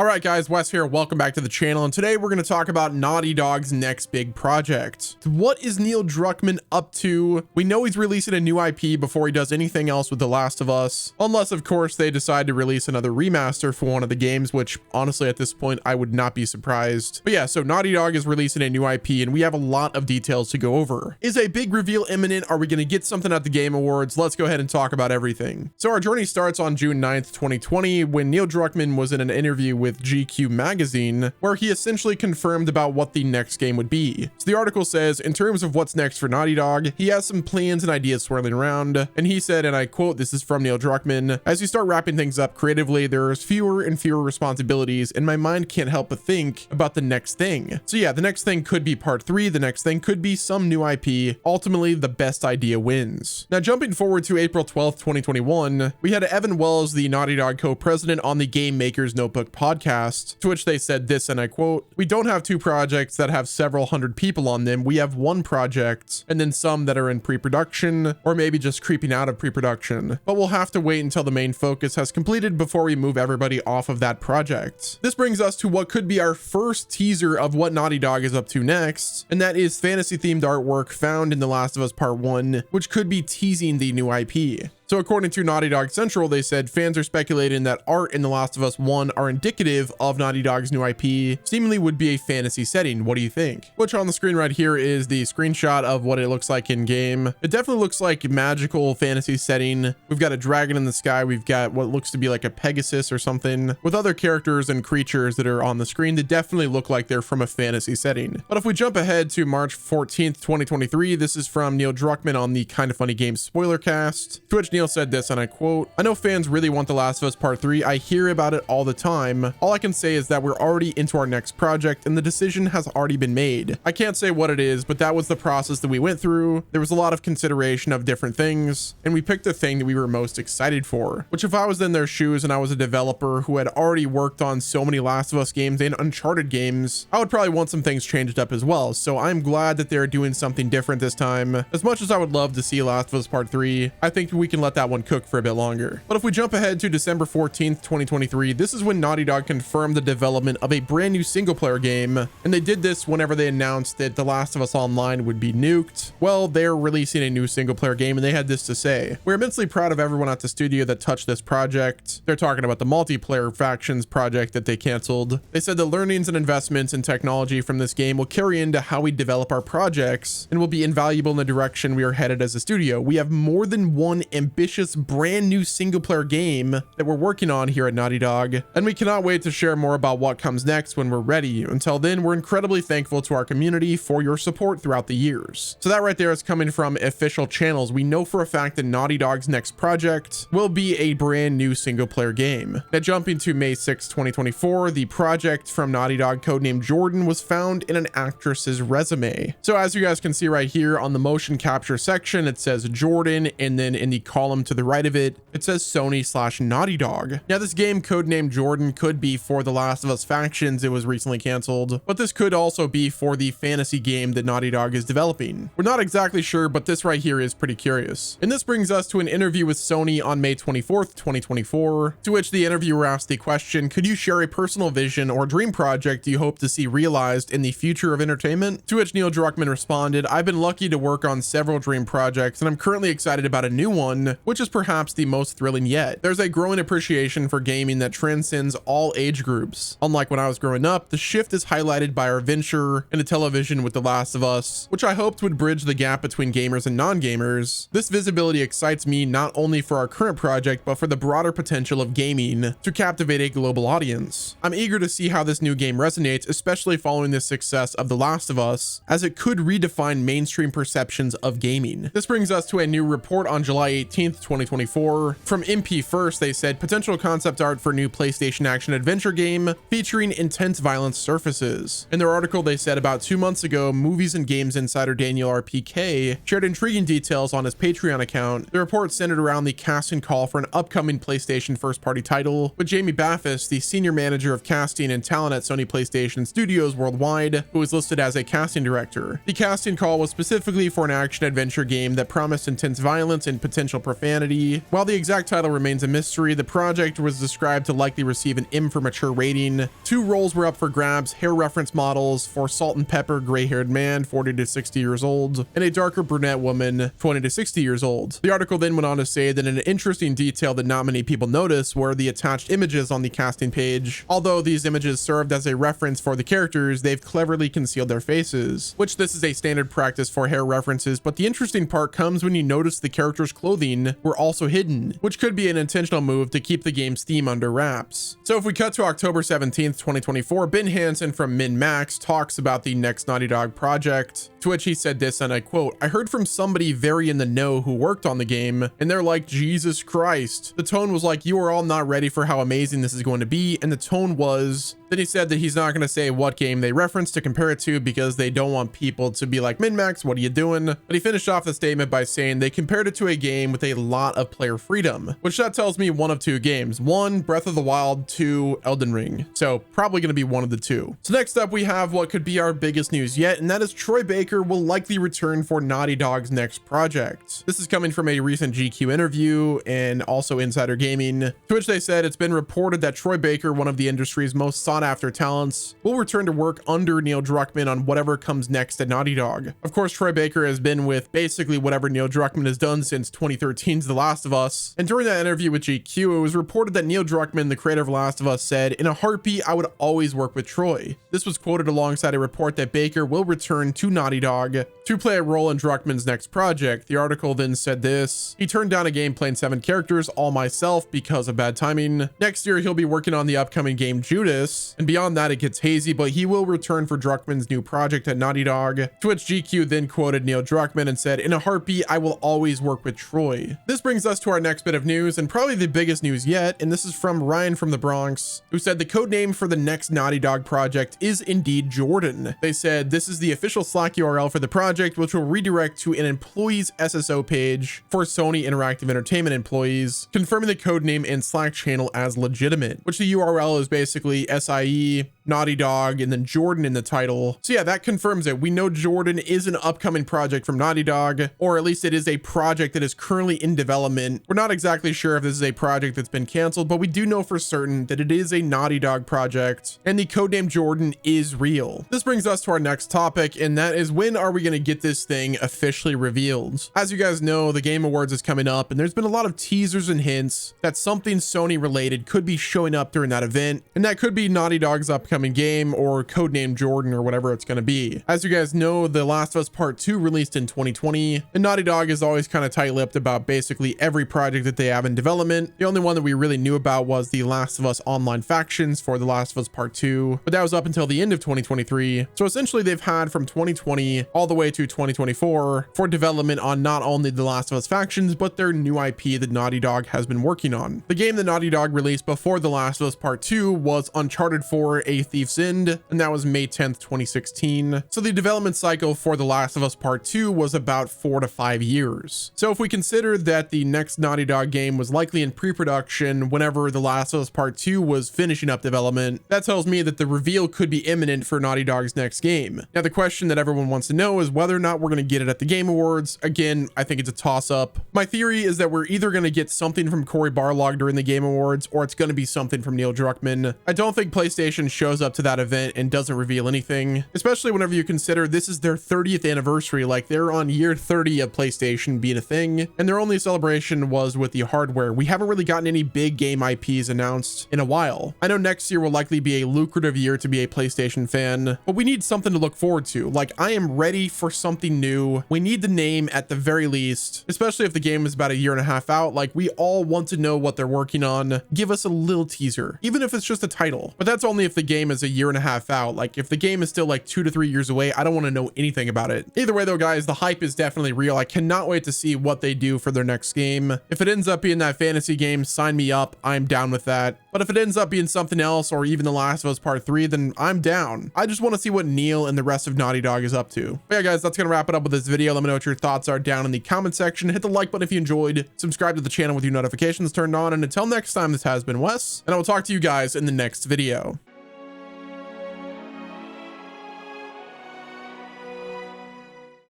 All right, guys, Wes here. Welcome back to the channel. And today we're going to talk about Naughty Dog's next big project. What is Neil Druckman up to? We know he's releasing a new IP before he does anything else with The Last of Us, unless, of course, they decide to release another remaster for one of the games, which honestly, at this point, I would not be surprised. But yeah, so Naughty Dog is releasing a new IP, and we have a lot of details to go over. Is a big reveal imminent? Are we going to get something at the Game Awards? Let's go ahead and talk about everything. So our journey starts on June 9th, 2020, when Neil Druckman was in an interview with GQ magazine, where he essentially confirmed about what the next game would be. So the article says, in terms of what's next for Naughty Dog, he has some plans and ideas swirling around, and he said, and I quote, this is from Neil Druckman, as you start wrapping things up creatively, there's fewer and fewer responsibilities, and my mind can't help but think about the next thing. So yeah, the next thing could be part 3, the next thing could be some new IP. Ultimately, the best idea wins. Now, jumping forward to April 12th, 2021, we had Evan Wells, the Naughty Dog co-president, on the Game Maker's Notebook podcast, to which they said this, and I quote, we don't have 2 projects that have several hundred people on them. We have 1 project and then some that are in pre-production or maybe just creeping out of pre-production, but we'll have to wait until the main focus has completed before we move everybody off of that project. This brings us to what could be our first teaser of what Naughty Dog is up to next, and that is fantasy themed artwork found in The Last of Us Part 1, which could be teasing the new IP. So according to Naughty Dog Central, they said fans are speculating that art in The Last of Us 1 are indicative of Naughty Dog's new IP, seemingly would be a fantasy setting. What do you think? Which on the screen right here is the screenshot of what it looks like in game. It definitely looks like a magical fantasy setting. We've got a dragon in the sky. We've got what looks to be like a Pegasus or something with other characters and creatures that are on the screen that definitely look like they're from a fantasy setting. But if we jump ahead to March 14th, 2023, this is from Neil Druckman on the Kinda Funny Games spoiler cast, to which Neil said this, and I quote, I know fans really want The Last of Us Part 3. I hear about it all the time. All I can say is that we're already into our next project and the decision has already been made. I can't say what it is, but that was the process that we went through. There was a lot of consideration of different things, and we picked the thing that we were most excited for, which if I was in their shoes and I was a developer who had already worked on so many Last of Us games and Uncharted games, I would probably want some things changed up as well. So I'm glad that they're doing something different this time. As much as I would love to see Last of Us Part 3, I think we can let that one cook for a bit longer. But if we jump ahead to December 14th, 2023, this is when Naughty Dog confirmed the development of a brand new single player game, and they did this whenever they announced that The Last of Us Online would be nuked. Well, they're releasing a new single player game, and they had this to say: we're immensely proud of everyone at the studio that touched this project. They're talking about the multiplayer factions project that they canceled. They said the learnings and investments in technology from this game will carry into how we develop our projects and will be invaluable in the direction we are headed as a studio. We have more than one ambitious brand new single player game that we're working on here at Naughty Dog, and we cannot wait to share more about what comes next when we're ready. Until then, we're incredibly thankful to our community for your support throughout the years. So that right there is coming from official channels. We know for a fact that Naughty Dog's next project will be a brand new single player game. Now jumping to May 6, 2024, the project from Naughty Dog codename Jordan was found in an actress's resume. So as you guys can see right here on the motion capture section, it says Jordan, and then in the column to the right of it, it says Sony/Naughty Dog. Now this game codenamed Jordan could be for The Last of Us Factions. It was recently canceled, but this could also be for the fantasy game that Naughty Dog is developing. We're not exactly sure, but this right here is pretty curious. And this brings us to an interview with Sony on May 24th, 2024, to which the interviewer asked the question, could you share a personal vision or dream project you hope to see realized in the future of entertainment? To which Neil Druckman responded, I've been lucky to work on several dream projects, and I'm currently excited about a new one, which is perhaps the most thrilling yet. There's a growing appreciation for gaming that transcends all age groups. Unlike when I was growing up, the shift is highlighted by our venture into television with The Last of Us, which I hoped would bridge the gap between gamers and non-gamers. This visibility excites me not only for our current project, but for the broader potential of gaming to captivate a global audience. I'm eager to see how this new game resonates, especially following the success of The Last of Us, as it could redefine mainstream perceptions of gaming. This brings us to a new report on July 18th, 2024. From MP First, they said potential concept art for new PlayStation action adventure game featuring intense violence surfaces. In their article, they said about 2 months ago, Movies and Games insider Daniel RPK shared intriguing details on his Patreon account. The report centered around the casting call for an upcoming PlayStation first-party title, with Jamie Baffis, the senior manager of casting and talent at Sony PlayStation Studios worldwide, who was listed as a casting director. The casting call was specifically for an action adventure game that promised intense violence and potential profanity. While the exact title remains a mystery, the project was described to likely receive an M for mature rating. 2 roles were up for grabs: hair reference models for salt and pepper gray-haired man 40 to 60 years old and a darker brunette woman 20 to 60 years old. The article then went on to say that an interesting detail that not many people noticed were the attached images on the casting page. Although these images served as a reference for the characters, they've cleverly concealed their faces, which this is a standard practice for hair references, but the interesting part comes when you notice the characters' clothing were also hidden, which could be an intentional move to keep the game's theme under wraps. So if we cut to October 17th, 2024, Ben Hansen from MinMax talks about the next Naughty Dog project, to which he said this, and I quote, "I heard from somebody very in the know who worked on the game, and they're like, Jesus Christ. The tone was like, you are all not ready for how amazing this is going to be, and the tone was..." Then he said that he's not going to say what game they reference to compare it to because they don't want people to be like, MinMax, what are you doing? But he finished off the statement by saying they compared it to a game with a lot of player freedom, which that tells me one of 2 games. 1, Breath of the Wild, 2, Elden Ring. So probably going to be one of the 2. So next up, we have what could be our biggest news yet, and that is Troy Baker will likely return for Naughty Dog's next project. This is coming from a recent GQ interview and also Insider Gaming, to which they said it's been reported that Troy Baker, one of the industry's most sought after talents, will return to work under Neil Druckman on whatever comes next at Naughty Dog. Of course, Troy Baker has been with basically whatever Neil Druckman has done since 2013's The Last of Us. And during that interview with GQ, it was reported that Neil Druckman, the creator of Last of Us, said, "In a heartbeat, I would always work with Troy." This was quoted alongside a report that Baker will return to Naughty Dog to play a role in Druckman's next project. The article then said this: "He turned down a game playing 7 characters all myself because of bad timing. Next year, he'll be working on the upcoming game Judas. And beyond that, it gets hazy, but he will return for Druckman's new project at Naughty Dog." To which GQ then quoted Neil Druckman and said, "In a heartbeat, I will always work with Troy." This brings us to our next bit of news, and probably the biggest news yet, and this is from Ryan from the Bronx, who said the code name for the next Naughty Dog project is indeed Jordan. They said this is the official Slack URL for the project, which will redirect to an employee's SSO page for Sony Interactive Entertainment employees, confirming the code name and Slack channel as legitimate, which the URL is basically SIE, Naughty Dog, and then Jordan in the title. So yeah, that confirms it. We know Jordan is an upcoming project from Naughty Dog, or at least it is a project that is currently in development. We're not exactly sure if this is a project that's been canceled, but we do know for certain that it is a Naughty Dog project, and the codename Jordan is real. This brings us to our next topic, and that is, when are we going to get this thing officially revealed? As you guys know, the Game Awards is coming up, and there's been a lot of teasers and hints that something Sony related could be showing up during that event, and that could be Naughty Dog's upcoming game or codename Jordan or whatever it's going to be. As you guys know, The Last of Us Part 2 released in 2020, and Naughty Dog is always kind of tight-lipped about basically every project that they have in development. The only one that we really knew about was The Last of Us Online Factions for The Last of Us Part 2, but that was up until the end of 2023. So essentially they've had from 2020 all the way to 2024 for development on not only The Last of Us Factions, but their new IP that Naughty Dog has been working on. The game that Naughty Dog released before The Last of Us Part 2 was Uncharted 4: A Thief's End, and that was May 10th, 2016. So the development cycle for The Last of Us Part 2 was about 4 to 5 years. So if we consider that the next Naughty Dog game was likely in pre-production whenever The Last of Us Part 2 was finishing up development, that tells me that the reveal could be imminent for Naughty Dog's next game. Now, the question that everyone wants to know is whether or not we're going to get it at the Game Awards. Again, I think it's a toss-up. My theory is that we're either going to get something from Cory Barlog during the Game Awards, or it's going to be something from Neil Druckman. I don't think PlayStation shows up to that event and doesn't reveal anything, especially whenever you consider this is their 30th anniversary. Like, they're on year 30 of PlayStation being a thing, and their only celebration was with the hardware. We haven't really gotten any big game IPs announced in a while. I know next year will likely be a lucrative year to be a PlayStation fan, but we need something to look forward to. Like, I am ready for something new. We need the name at the very least, especially if the game is about a year and a half out. Like, we all want to know what they're working on. Give us a little teaser, even if it's just a title. But that's only if the game is a year and a half out. Like, if the game is still like 2 to 3 years away, I don't want to know anything about it. Either way though, guys, the hype is definitely real. I cannot wait to see what they do for their next game. If it ends up being that fantasy game, sign me up. I'm down with that. But if it ends up being something else, or even The Last of Us Part 3, then I'm down. I just want to see what Neil and the rest of Naughty Dog is up to. But yeah, guys, that's gonna wrap it up with this video. Let me know what your thoughts are down in the comment section. Hit the like button if you enjoyed. Subscribe to the channel with your notifications turned on. And until next time, this has been Wes, and I will talk to you guys in the next video.